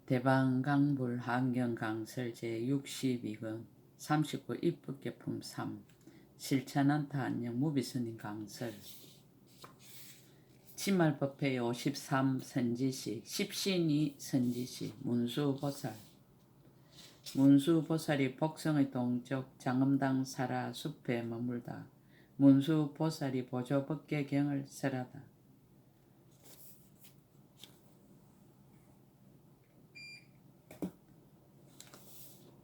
대방강불 한경강설 제62권 39 입법개품 3 실천한타 안녕 무비스님 강설 치말법회 53 선지시 십신이 선지시 문수보살 문수보살이 복성의 동쪽 장엄당 사라 숲에 머물다 문수보살이 보조법계경을 설하다.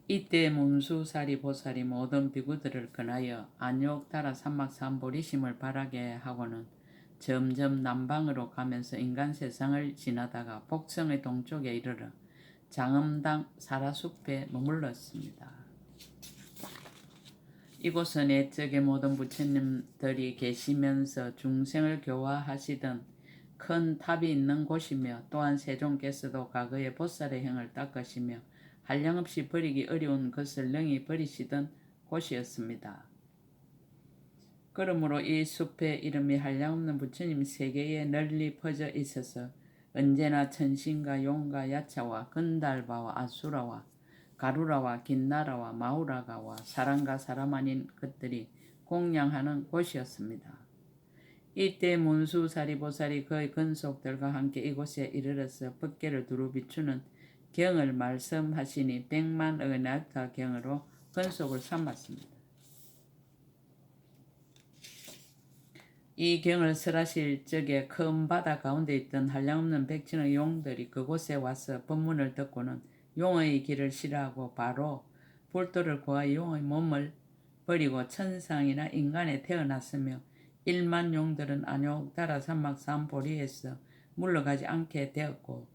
이때 문수사리 보살이 모든 비구들을 권하여 안욕따라 삼막삼보리심을 바라게 하고는 점점 남방으로 가면서 인간 세상을 지나다가 복성의 동쪽에 이르러 장엄당 사라숲에 머물렀습니다. 이곳은 옛적의 모든 부처님들이 계시면서 중생을 교화하시던 큰 탑이 있는 곳이며 또한 세종께서도 과거에 보살의 행을 닦으시며 한량없이 버리기 어려운 것을 능히 버리시던 곳이었습니다. 그러므로 이 숲의 이름이 한량없는 부처님 세계에 널리 퍼져 있어서 언제나 천신과 용과 야차와 건달바와 아수라와 가루라와 긴나라와 마우라가와 사람과 사람 아닌 것들이 공양하는 곳이었습니다. 이때 문수사리보살이 그의 근속들과 함께 이곳에 이르러서 법계를 두루 비추는 경을 말씀하시니 100만의 날타 경으로 근속을 삼았습니다. 이 경을 설하실 적에 큰 바다 가운데 있던 한량없는 백천의 용들이 그곳에 와서 법문을 듣고는 용의 길을 싫어하고 바로 불도를 구하여 용의 몸을 버리고 천상이나 인간에 태어났으며 1만 용들은 안욕따라 삼막삼보리에서 물러가지 않게 되었고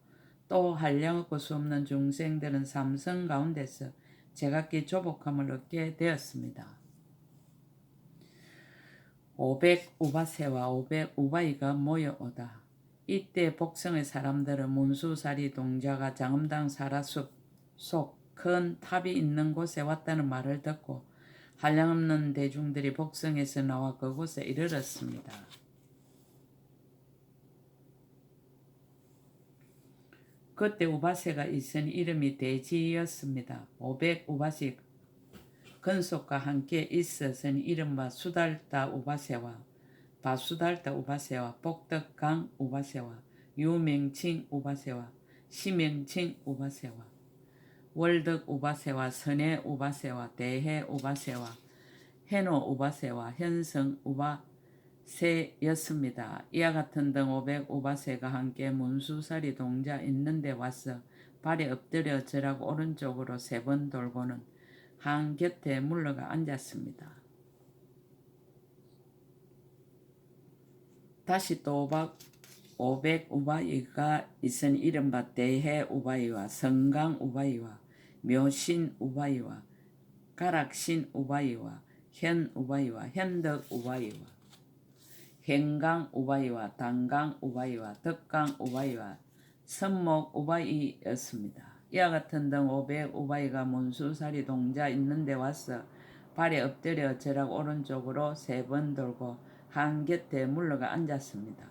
또 한량없고 수없는 중생들은 삼성 가운데서 제각기 조복함을 얻게 되었습니다. 500우바세와 500우바이가 모여오다. 이때 복성의 사람들은 문수사리 동자가 장엄당 사라숲 속 큰 탑이 있는 곳에 왔다는 말을 듣고 한량없는 대중들이 복성에서 나와 그곳에 이르렀습니다. 그때 우바세가 있은 이름이 대지였습니다. 500우바시 근속과 함께 있었으니 이른바 수달다 우바세와 바수달다 우바세와 복덕강 우바세와 유명칭 우바세와 시명칭 우바세와 월덕 우바세와 선해 우바세와 대해 우바세와 해노 우바세와 현성 우바세였습니다. 이와 같은 등 500 우바세가 함께 문수사리 동자 있는 데 와서 발에 엎드려 절하고 오른쪽으로 3번 돌고는 한 곁에 물러가 앉았습니다. 다시 또 500 우바이가 있은 이른바 대해 우바이와 성강 우바이와 묘신 우바이와 가락신 우바이와 현 우바이와 현덕 우바이와 행강 우바이와 단강 우바이와 덕강 우바이와 선목 우바이였습니다. 이와 같은 등 500 우바이가 문수사리 동자 있는 데 와서 발에 엎드려 절하고 오른쪽으로 3번 돌고 한 곁에 물러가 앉았습니다.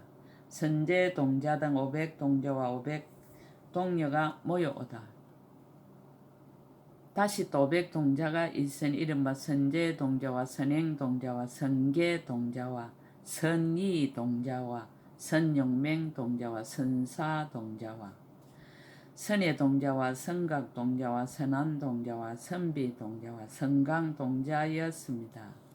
선제 동자 등 500 동자와 500 동녀가 모여오다. 다시 또 500 동자가 있으니 이른바 선제 동자와 선행 동자와 선계 동자와 선이 동자와 선용맹 동자와 선사 동자와 선해 동자와 선각 동자와 선안 동자와 선비 동자와 선강 동자였습니다.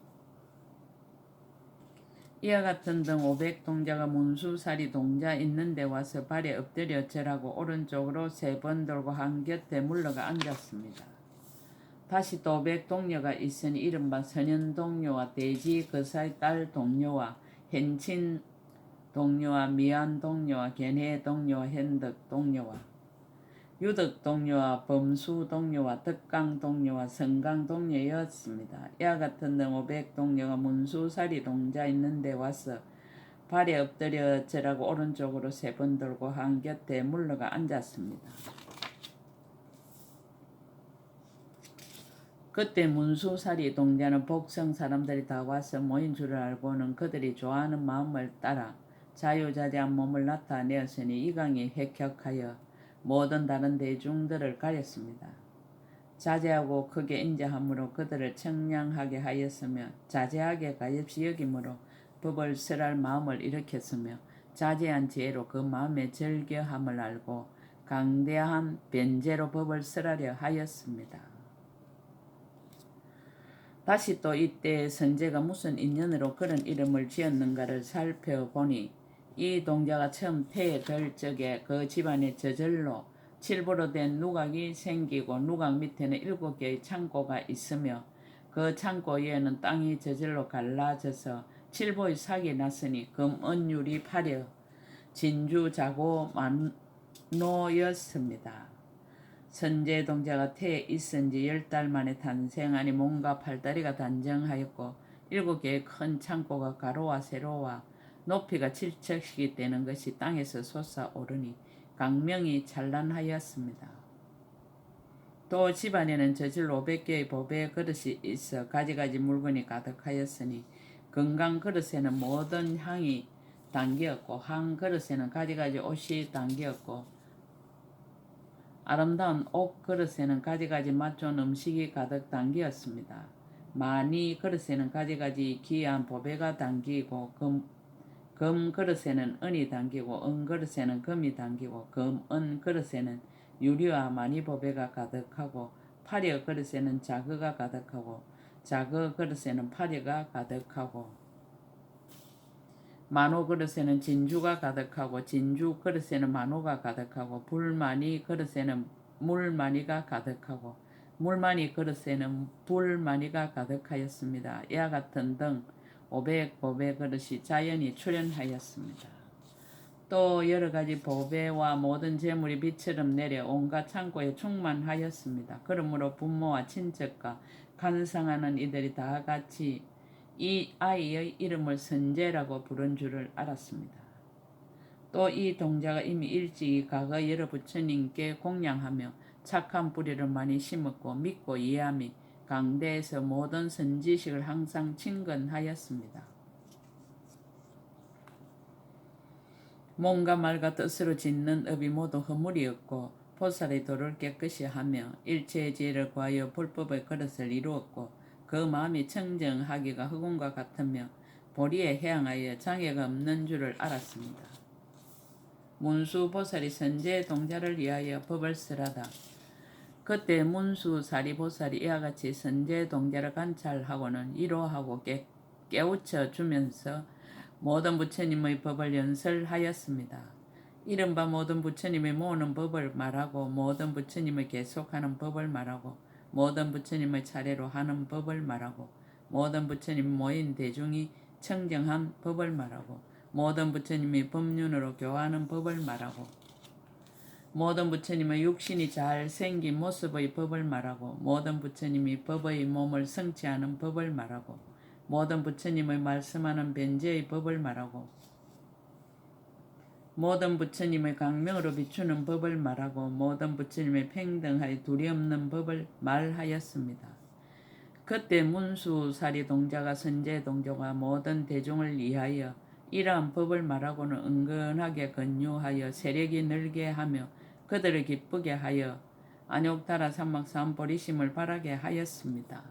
이와 같은 등 500 동자가 문수사리 동자 있는 데 와서 발에 엎드려 절하고 오른쪽으로 3번 돌고 한 곁에 물러가 앉았습니다. 다시 또 500 동녀가 있으니 이른바 선현 동녀와 대지 거사의 딸 동녀와 현친 동녀와 미안 동녀와 견해 동녀와 현덕 동녀와 유덕 동녀와 범수 동녀와 덕강 동녀와 성강 동녀였습니다. 이와 같은 등 500 동녀가 문수사리 동자 있는 데 와서 발에 엎드려 절하고 오른쪽으로 3번 돌고 한 곁에 물러가 앉았습니다. 그때 문수사리 동자는 복성 사람들이 다 와서 모인 줄을 알고는 그들이 좋아하는 마음을 따라 자유자재한 몸을 나타내었으니 이강이 획혁하여 모든 다른 대중들을 가렸습니다. 자제하고 크게 인자함으로 그들을 청량하게 하였으며 자제하게 가엾이 여김으로 법을 설할 마음을 일으켰으며 자제한 지혜로 그 마음의 절교함을 알고 강대한 변제로 법을 설하려 하였습니다. 다시 또 이때 선제가 무슨 인연으로 그런 이름을 지었는가를 살펴보니 이 동자가 처음 태에 들 적에 그 집안에 저절로 칠보로 된 누각이 생기고 누각 밑에는 7개의 창고가 있으며 그 창고 위에는 땅이 저절로 갈라져서 칠보의 삭이 났으니 금은율이 파려 진주 자고 만노였습니다. 선제 동자가 태에 있은 지 10달 만에 탄생하니 몸과 팔다리가 단정하였고 7개의 큰 창고가 가로와 세로와 높이가 7척씩이 되는 것이 땅에서 솟아오르니 강명이 찬란하였습니다. 또 집안에는 저질로 500개의 보배 그릇이 있어 가지가지 물건이 가득하였으니 건강 그릇에는 모든 향이 담기었고 한 그릇에는 가지가지 옷이 담기었고 아름다운 옥 그릇에는 가지가지 맛 좋은 음식이 가득 담기었습니다. 마니 그릇에는 가지가지 귀한 보배가 담기고 금 그릇에는 은이 담기고 은 그릇에는 금이 담기고 금은 그릇에는 유리와 마니 보배가 가득하고 파려 그릇에는 자그가 가득하고 자그 그릇에는 파려가 가득하고 만호 그릇에는 진주가 가득하고 진주 그릇에는 만호가 가득하고 불마니 그릇에는 물마니가 가득하고 물마니 그릇에는 불마니가 가득하였습니다. 이와 같은 등 500보배 그릇이 자연히 출현하였습니다. 또 여러가지 보배와 모든 재물이 비처럼 내려 온갖 창고에 충만하였습니다. 그러므로 부모와 친척과 간상하는 이들이 다 같이 이 아이의 이름을 선제라고 부른 줄을 알았습니다. 또 이 동자가 이미 일찍이 과거 여러 부처님께 공양하며 착한 뿌리를 많이 심었고 믿고 이해함이 강대에서 모든 선지식을 항상 친근하였습니다. 몸과 말과 뜻으로 짓는 업이 모두 허물이었고 보살의 도를 깨끗이 하며 일체의 지혜를 구하여 불법의 그릇을 이루었고 그 마음이 청정하기가 흑운과 같으며 보리에 해양하여 장애가 없는 줄을 알았습니다. 문수보살이 선제 동자를 위하여 법을 설하다. 그때 문수사리보살이 이와 같이 선제 동자를 관찰하고는 위로하고 깨우쳐 주면서 모든 부처님의 법을 연설하였습니다. 이른바 모든 부처님이 모으는 법을 말하고 모든 부처님의 계속하는 법을 말하고 모든 부처님의 차례로 하는 법을 말하고 모든 부처님 모인 대중이 청정한 법을 말하고 모든 부처님이 법륜으로 교화하는 법을 말하고 모든 부처님의 육신이 잘 생긴 모습의 법을 말하고 모든 부처님이 법의 몸을 성취하는 법을 말하고 모든 부처님의 말씀하는 변제의 법을 말하고 모든 부처님의 강명으로 비추는 법을 말하고 모든 부처님의 평등하여 두려움없는 법을 말하였습니다. 그때 문수사리 동자가 선제 동자가 모든 대중을 위하여 이러한 법을 말하고는 은근하게 권유하여 세력이 늘게 하며 그들을 기쁘게 하여 안욕타라 삼막삼보리심을 바라게 하였습니다.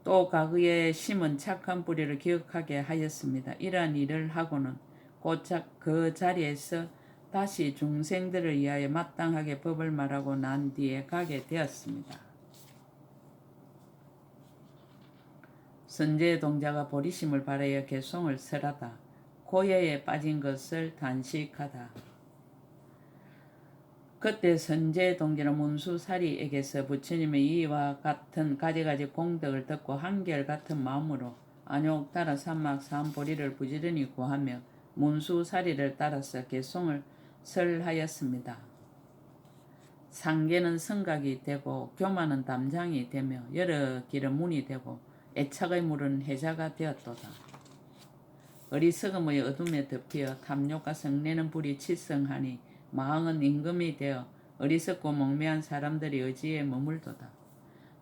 또 과거에 심은 착한 뿌리를 기억하게 하였습니다. 이러한 일을 하고는 곧 그 자리에서 다시 중생들을 위하여 마땅하게 법을 말하고 난 뒤에 가게 되었습니다. 선제 동자가 보리심을 바라여 개송을 설하다. 고해에 빠진 것을 단식하다. 그때 선제 동자는 문수사리에게서 부처님의 이와 같은 가지가지 공덕을 듣고 한결같은 마음으로 안욕따라 삼막삼보리를 부지런히 구하며 문수사리를 따라서 개송을 설하였습니다. 상계는 성각이 되고 교만은 담장이 되며 여러 길은 문이 되고 애착의 물은 해자가 되었도다. 어리석음의 어둠에 덮여 탐욕과 성내는 불이 치성하니 마왕은 임금이 되어 어리석고 몽매한 사람들의 의지에 머물도다.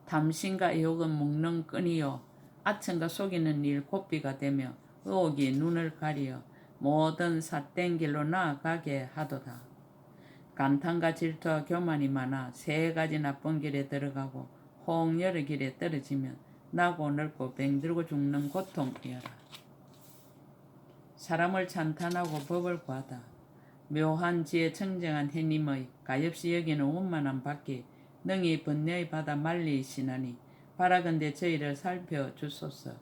탐심과 의욕은 묶는 끈이요 아첨과 속이는 일 고삐가 되며 의혹이 눈을 가리어 모든 삿된 길로 나아가게 하도다. 간탐과 질투와 교만이 많아 세 가지 나쁜 길에 들어가고 홍 여러 길에 떨어지면 나고 늙고 병들고 죽는 고통이어라. 사람을 찬탄하고 법을 구하다. 묘한 지혜 청정한 해님의 가엾이 여기는 원만한 밖에 능히 번뇌의 바다 말리시나니 바라건대 저희를 살펴주소서.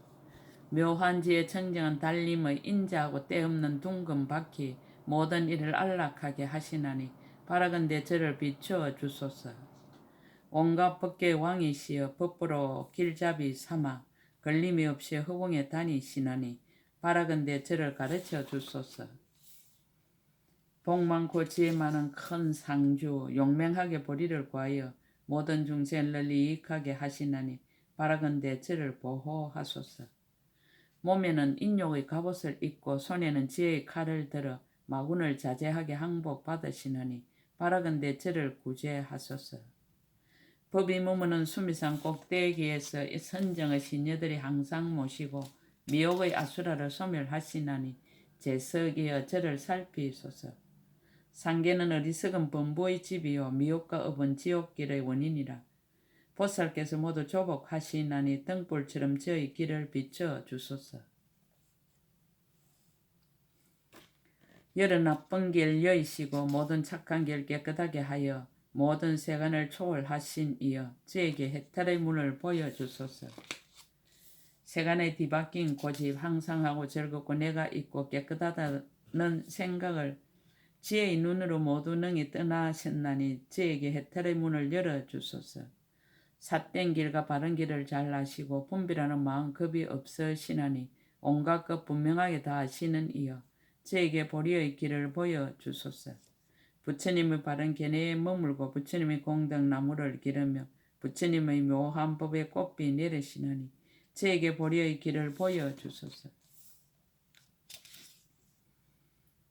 묘한 지혜 청정한 달림의 인자하고 때없는 둥근 바퀴 모든 일을 안락하게 하시나니 바라건대 저를 비추어 주소서. 온갖 법계의 왕이시여 법부로 길잡이 삼아 걸림이 없이 허공에 다니시나니 바라건대 저를 가르쳐 주소서. 복 많고 지혜 많은 큰 상주 용맹하게 보리를 구하여 모든 중생을 널리 이익하게 하시나니 바라건대 저를 보호하소서. 몸에는 인욕의 갑옷을 입고 손에는 지혜의 칼을 들어 마군을 자제하게 항복받으시나니 바라건대 저를 구제하소서. 법이 머무는 수미산 꼭대기에서 선정의 시녀들이 항상 모시고 미혹의 아수라를 소멸하시나니 제석이여 저를 살피소서. 상계는 어리석은 범보의 집이요 미혹과 업은 지옥길의 원인이라. 보살께서 모두 조복하시나니 등불처럼 저의 길을 비춰 주소서. 여러 나쁜 길 여이시고 모든 착한 길 깨끗하게 하여 모든 세간을 초월하신 이여 저에게 해탈의 문을 보여주소서. 세간에 뒤바뀐 고집 항상하고 즐겁고 내가 있고 깨끗하다는 생각을 지혜의 눈으로 모두 능히 떠나셨나니 저에게 해탈의 문을 열어주소서. 삿된 길과 바른 길을 잘 아시고 분별하는 마음 겁이 없으시나니 온갖 것 분명하게 다 아시는 이여 저에게 보리의 길을 보여주소서. 부처님의 바른 견해에 머물고 부처님의 공덕나무를 기르며 부처님의 묘한 법에 꽃비 내리시나니 저에게 보리의 길을 보여주소서.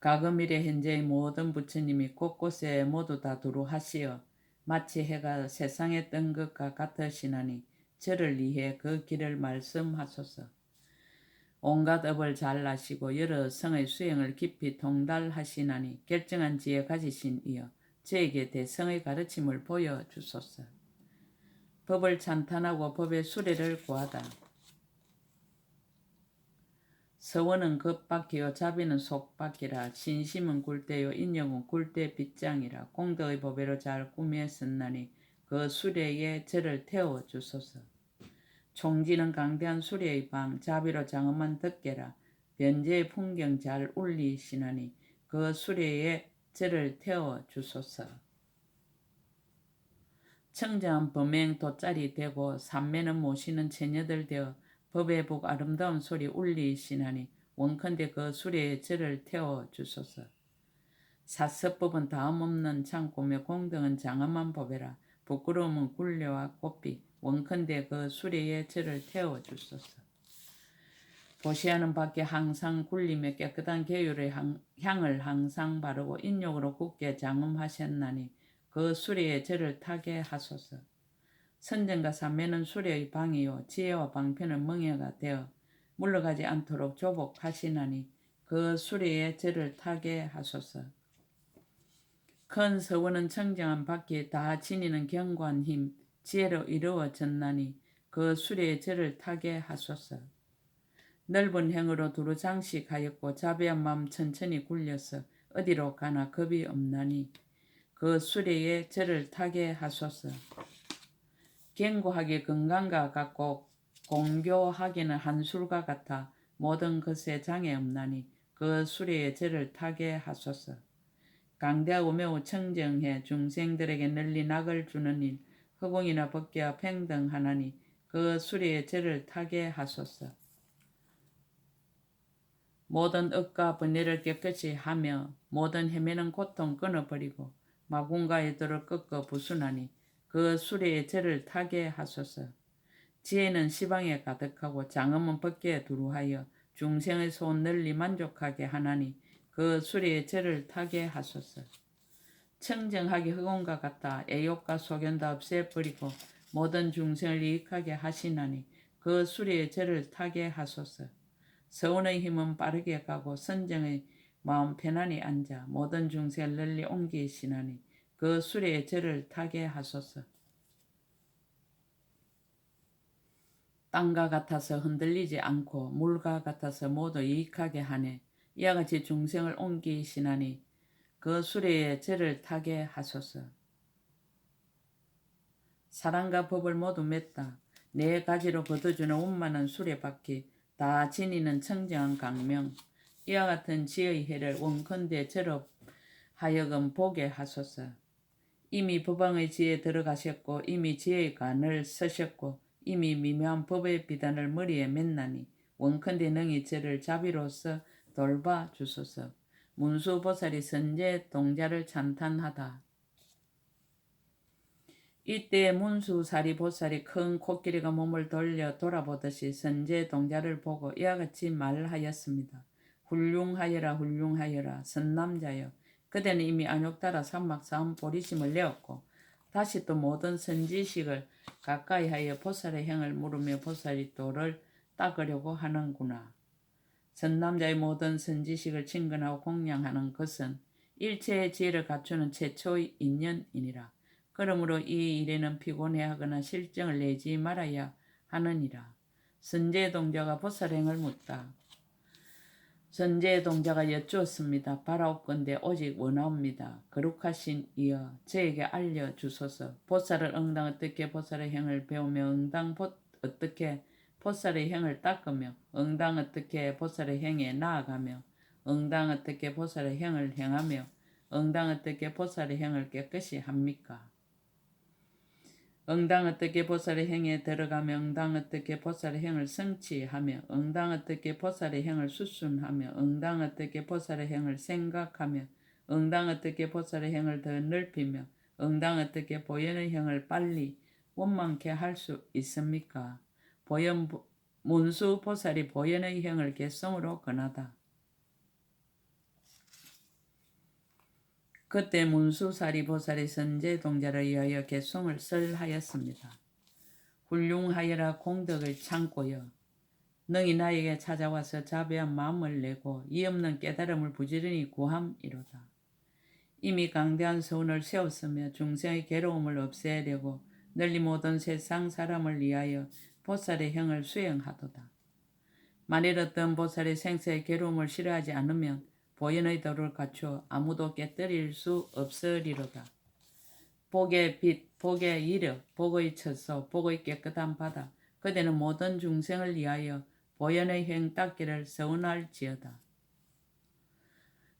가금일의 현재의 모든 부처님이 곳곳에 모두 다 두루하시어 마치 해가 세상에 뜬 것과 같으시나니 저를 위해 그 길을 말씀하소서. 온갖 업을 잘 아시고 여러 성의 수행을 깊이 통달하시나니 결정한 지혜 가지신 이여 저에게 대성의 가르침을 보여주소서. 법을 찬탄하고 법의 수레를 구하다. 서원은 겉바퀴요 자비는 속바퀴라. 신심은 굴대요 인력은 굴대 빗장이라. 공덕의 법외로 잘 꾸몄었나니 그 수레에 저를 태워주소서. 총지는 강대한 수레의 방 자비로 장엄한 덮개라. 변제의 풍경 잘 울리시나니 그 수레에 저를 태워주소서. 청정한 범행 돗자리 되고 삼매는 모시는 처녀들 되어 법의 복 아름다운 소리 울리시나니 원컨대 그 수레에 저를 태워주소서. 사서법은 다음없는 창고며 공덕은 장엄한 법이라. 부끄러움은 굴레와 꽃비 원컨대 그 수레에 저를 태워주소서. 보시하는 밖에 항상 굴리며 깨끗한 계율의 향을 항상 바르고 인욕으로 굳게 장엄하셨나니 그 수레에 저를 타게 하소서. 선정과 삼매는 수레의 방이요 지혜와 방편은 멍에가 되어 물러가지 않도록 조복하시나니 그 수레에 저를 타게 하소서. 큰 서원은 청정한 바퀴에 다 지니는 견고한 힘 지혜로 이루어졌나니 그 수레에 저를 타게 하소서. 넓은 행으로 두루 장식하였고 자비한 마음 천천히 굴려서 어디로 가나 겁이 없나니 그 수레에 저를 타게 하소서. 견고하게 건강과 같고 공교하게는 한술과 같아 모든 것에 장애 없나니 그 수레에 저를 타게 하소서. 강대하고 매우 청정해 중생들에게 널리 낙을 주는 일 허공이나 법계와 평등하나니 그 수레에 저를 타게 하소서. 모든 억과 번뇌를 깨끗이 하며 모든 헤매는 고통 끊어버리고 마군과 애도를 꺾어 부순하니 그 수레에 저를 타게 하소서. 지혜는 시방에 가득하고 장엄은 법계에 두루하여 중생의 소원 널리 만족하게 하나니 그 수레에 저를 타게 하소서. 청정하게 흑온과 같다 애욕과 소견 다 없애버리고 모든 중생을 이익하게 하시나니 그 수레에 저를 타게 하소서. 서운의 힘은 빠르게 가고 선정의 마음 편안히 앉아 모든 중생을 널리 옮기시나니 그 수레의 절을 타게 하소서. 땅과 같아서 흔들리지 않고 물과 같아서 모두 유익하게 하네. 이와 같이 중생을 옮기시나니 그 수레의 절을 타게 하소서. 사랑과 법을 모두 맺다. 네 가지로 걷어주는 원만한 수레바퀴, 다 지니는 청정한 강명. 이와 같은 지의 해를 원컨대 저로 하여금 보게 하소서. 이미 법왕의 지에 들어가셨고 이미 지의 관을 서셨고 이미 미묘한 법의 비단을 머리에 맸나니 원컨대 능히 저를 자비로서 돌봐 주소서. 문수보살이 선제 동자를 찬탄하다. 이때 문수사리보살이 큰 코끼리가 몸을 돌려 돌아보듯이 선제 동자를 보고 이와 같이 말하였습니다. 훌륭하여라 훌륭하여라 선남자여. 그대는 이미 안욕따라 삼막사음 보리심을 내었고 다시 또 모든 선지식을 가까이 하여 보살의 행을 물으며 보살이 도를 닦으려고 하는구나. 선남자의 모든 선지식을 친근하고 공양하는 것은 일체의 지혜를 갖추는 최초의 인연이니라. 그러므로 이 일에는 피곤해하거나 실정을 내지 말아야 하느니라. 선제동자가 보살행을 묻다. 선제동자가 여쭈었습니다. 바라옵건대 오직 원하옵니다. 거룩하신 이여 저에게 알려주소서. 보살을 응당 어떻게 보살의 행을 배우며 응당 어떻게 보살의 행을 닦으며 응당 어떻게 보살의 행에 나아가며 응당 어떻게 보살의 행을 행하며 응당 어떻게 보살의 행을 깨끗이 합니까? 응당 어떻게 보살의 행에 들어가며 응당 어떻게 보살의 행을 성취하며 응당 어떻게 보살의 행을 수순하며 응당 어떻게 보살의 행을 생각하며 응당 어떻게 보살의 행을 더 넓히며 응당 어떻게 보현의 행을 빨리 원만케 할 수 있습니까? 문수 보살이 보현의 행을 개성으로 권하다. 그때 문수사리 보살이 선제동자를 위하여 개송을 설하였습니다. 훌륭하여라 공덕을 참고여. 능히 나에게 찾아와서 자비한 마음을 내고 이 없는 깨달음을 부지런히 구함이로다. 이미 강대한 서운을 세웠으며 중생의 괴로움을 없애려고 널리 모든 세상 사람을 위하여 보살의 행을 수행하도다. 만일 어떤 보살이 생사의 괴로움을 싫어하지 않으면 보현의 도를 갖추어 아무도 깨뜨릴 수 없으리로다. 복의 빛, 복의 이력, 복의 처소, 복의 깨끗한 바다, 그대는 모든 중생을 위하여 보현의 행 닦기를 서운할지어다.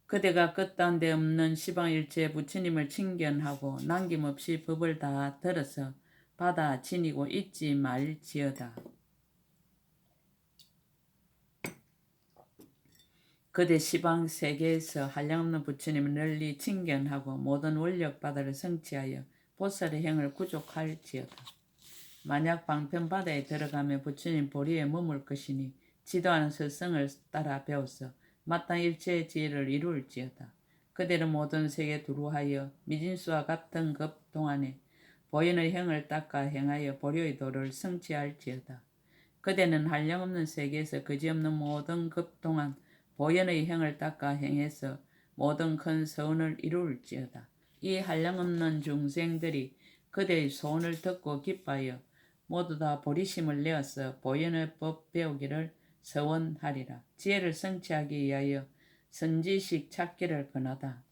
그대가 끝단 데 없는 시방일체 부처님을 칭견하고 남김없이 법을 다 들어서 받아 지니고 잊지 말지어다. 그대 시방 세계에서 한량없는 부처님을 널리 칭견하고 모든 원력 바다를 성취하여 보살의 행을 구족할지어다. 만약 방편바다에 들어가며 부처님 보리에 머물 것이니 지도하는 스승을 따라 배워서 마땅 일체의 지혜를 이룰지어다. 그대는 모든 세계 두루하여 미진수와 같은 급 동안에 보현의 행을 닦아 행하여 보리의 도를 성취할지어다. 그대는 한량없는 세계에서 그지없는 모든 급 동안 보현의 행을 닦아 행해서 모든 큰 서원을 이룰지어다. 이 한량없는 중생들이 그대의 소원을 듣고 기뻐하여 모두 다 보리심을 내어서 보현의 법 배우기를 서원하리라. 지혜를 성취하기 위하여 선지식 찾기를 권하다.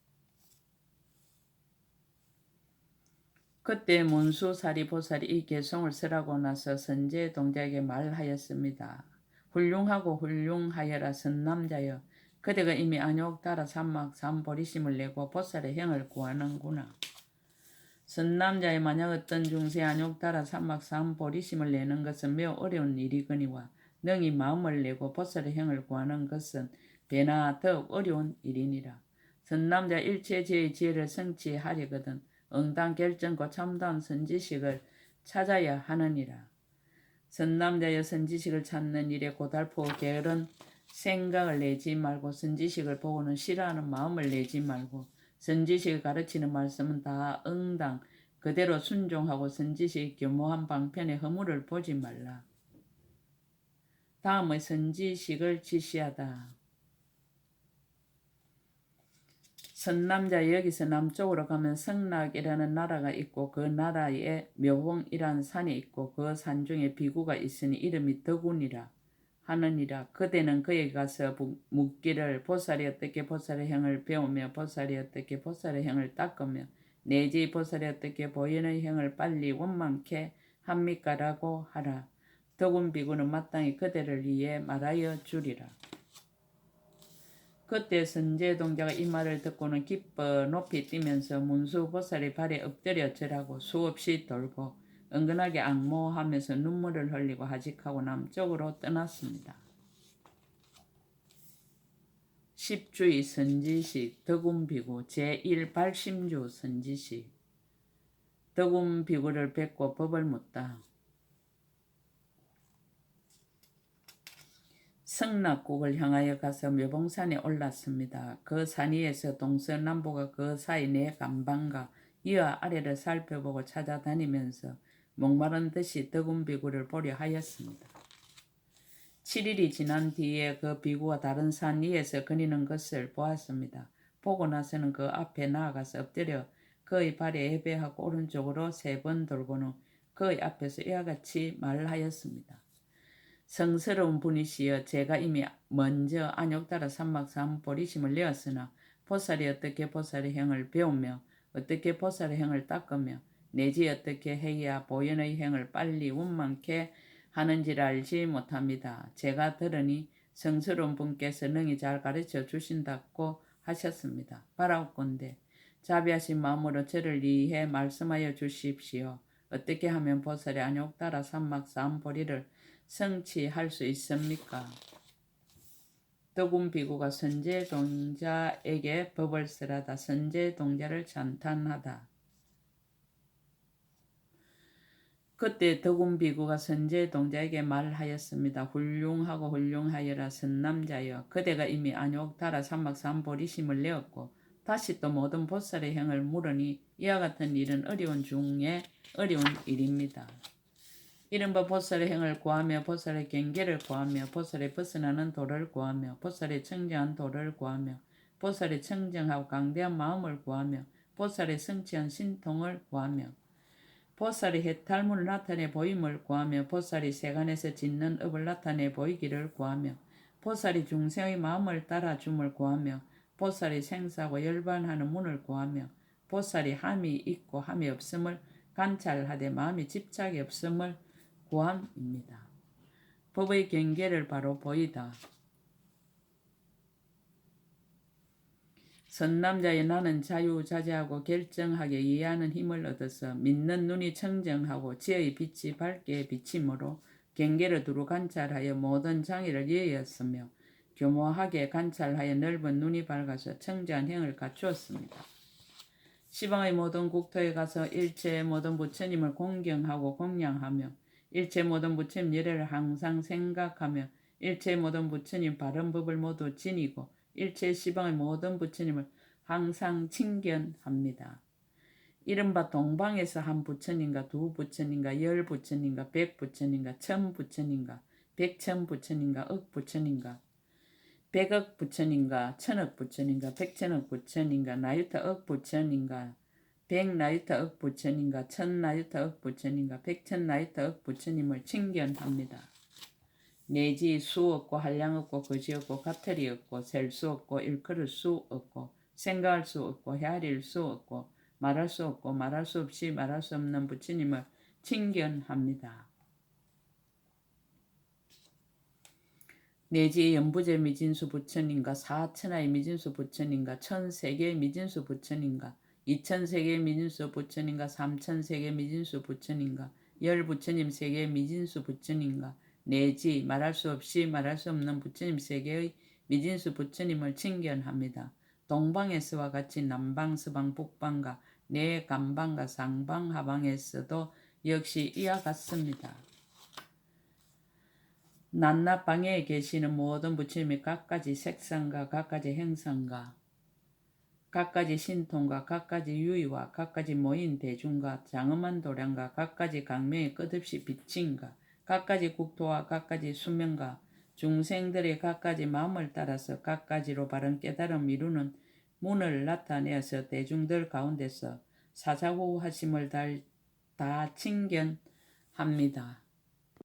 그때 문수사리보살이 이 개송을 설하고 나서 선제동자에게 말하였습니다. 훌륭하고 훌륭하여라 선남자여. 그대가 이미 안욕따라 삼막 삼보리심을 내고 보살의 행을 구하는구나. 선남자의 만약 어떤 중생 안욕따라 삼막 삼보리심을 내는 것은 매우 어려운 일이거니와 능히 마음을 내고 보살의 행을 구하는 것은 배나 더욱 어려운 일이니라. 선남자 일체지의 지혜를 성취하려거든 응당 결정과 참다운 선지식을 찾아야 하느니라. 선남자여 선지식을 찾는 일에 고달프고 게으른 생각을 내지 말고 선지식을 보고는 싫어하는 마음을 내지 말고 선지식을 가르치는 말씀은 다 응당 그대로 순종하고 선지식의 교모한 방편의 허물을 보지 말라. 다음의 선지식을 지시하다. 선남자 여기서 남쪽으로 가면 성락이라는 나라가 있고 그 나라에 묘봉이라는 산이 있고 그 산 중에 비구가 있으니 이름이 덕운이라 하느니라. 그대는 그에게 가서 묻기를 보살이 어떻게 보살의 행을 배우며 보살이 어떻게 보살의 행을 닦으며 내지 보살이 어떻게 보현의 행을 빨리 원만케 합니까라고 하라. 덕운 비구는 마땅히 그대를 위해 말하여 주리라. 그때 선제동자가 이 말을 듣고는 기뻐 높이 뛰면서 문수보살의 발에 엎드려 절하고 수없이 돌고 은근하게 앙모하면서 눈물을 흘리고 하직하고 남쪽으로 떠났습니다. 10주의 선지식 덕운비구 제1발심주 선지식. 덕운비구를 뵙고 법을 묻다. 성락국을 향하여 가서 묘봉산에 올랐습니다. 그 산 위에서 동서남북의 그 사이 네 간방과 위와 아래를 살펴보고 찾아다니면서 목마른 듯이 덕운비구를 보려 하였습니다. 7일이 지난 뒤에 그 비구가 다른 산 위에서 거니는 것을 보았습니다. 보고 나서는 그 앞에 나아가서 엎드려 그의 발에 예배하고 오른쪽으로 3번 돌고는 그의 앞에서 이와 같이 말하였습니다. 성스러운 분이시여 제가 이미 먼저 안욕따라 삼막삼보리심을 내었으나 보살이 어떻게 보살의 행을 배우며 어떻게 보살의 행을 닦으며 내지 어떻게 해야 보현의 행을 빨리 원만케 하는지를 알지 못합니다. 제가 들으니 성스러운 분께서 능히 잘 가르쳐 주신다고 하셨습니다. 바라옵건대 자비하신 마음으로 저를 위해 말씀하여 주십시오. 어떻게 하면 보살의 안욕따라 삼막삼보리를 성취할 수 있습니까? 덕운비구가 선제동자에게 법을 쓰라다. 선제동자를 찬탄하다. 그때 덕운비구가 선제동자에게 말하였습니다. 훌륭하고 훌륭하여라 선남자여. 그대가 이미 안욕따라 삼막삼보리심을 내었고 다시 또 모든 보살의 행을 물으니 이와 같은 일은 어려운 중에 어려운 일입니다. 이른바 보살의 행을 구하며 보살의 경계를 구하며 보살의 벗어나는 도를 구하며 보살의 청정한 도를 구하며 보살의 청정하고 강대한 마음을 구하며 보살의 성취한 신통을 구하며 보살의 해탈문을 나타내 보임을 구하며 보살이 세간에서 짓는 업을 나타내 보이기를 구하며 보살이 중생의 마음을 따라줌을 구하며 보살이 생사하고 열반하는 문을 구하며 보살이 함이 있고 함이 없음을 관찰하되 마음이 집착이 없음을 구함입니다. 법의 경계를 바로 보이다. 선남자의 나는 자유자재하고 결정하게 이해하는 힘을 얻어서 믿는 눈이 청정하고 지혜의 빛이 밝게 비침으로 경계를 두루 관찰하여 모든 장애를 예였으며 교모하게 관찰하여 넓은 눈이 밝아서 청정한 행을 갖추었습니다. 시방의 모든 국토에 가서 일체의 모든 부처님을 공경하고 공양하며 일체 모든 부처님 예례를 항상 생각하며 일체 모든 부처님 바른 법을 모두 지니고 일체 시방의 모든 부처님을 항상 칭견합니다. 이른바 동방에서 한 부처님과 두 부처님과 10부처님과 100부처님과 1000부처님과 100,000부처님과 억부처님과 100억 부처님과 1000억 부처님과 100,000억 부처님과 나유타 억 부처님과 100나유타 억 부처님과 1000나유타 억 부처님과 100,000나유타 억 부처님을 칭견합니다. 내지 수 없고 한량 없고 거지 없고 가틀이 없고 셀 수 없고 일컬을 수 없고 생각할 수 없고 헤아릴 수 없고 말할 수 없고 말할 수 없이 말할 수 없는 부처님을 칭견합니다. 내지 연부제 미진수 부처님과 4천하의 미진수 부처님과 1000세계의 미진수 부처님과 2000세계의 미진수 부처님과 3000세계의 미진수 부처님과 10부처님 세계의 미진수 부처님과 내지 말할 수 없이 말할 수 없는 부처님 세계의 미진수 부처님을 칭견합니다. 동방에서와 같이 남방, 서방, 북방과 내 간방과 상방, 하방에서도 역시 이와 같습니다. 낮낮방에 계시는 모든 부처님의 각가지 색상과 각가지 행상과 각가지 신통과 각가지 유의와 각가지 모인 대중과 장엄한 도량과 각가지 강명의 끝없이 비침과 각가지 국토와 각가지 수명과 중생들의 각가지 마음을 따라서 각가지로 바른 깨달음 이루는 문을 나타내어서 대중들 가운데서 사자후 하심을 다 칭견합니다.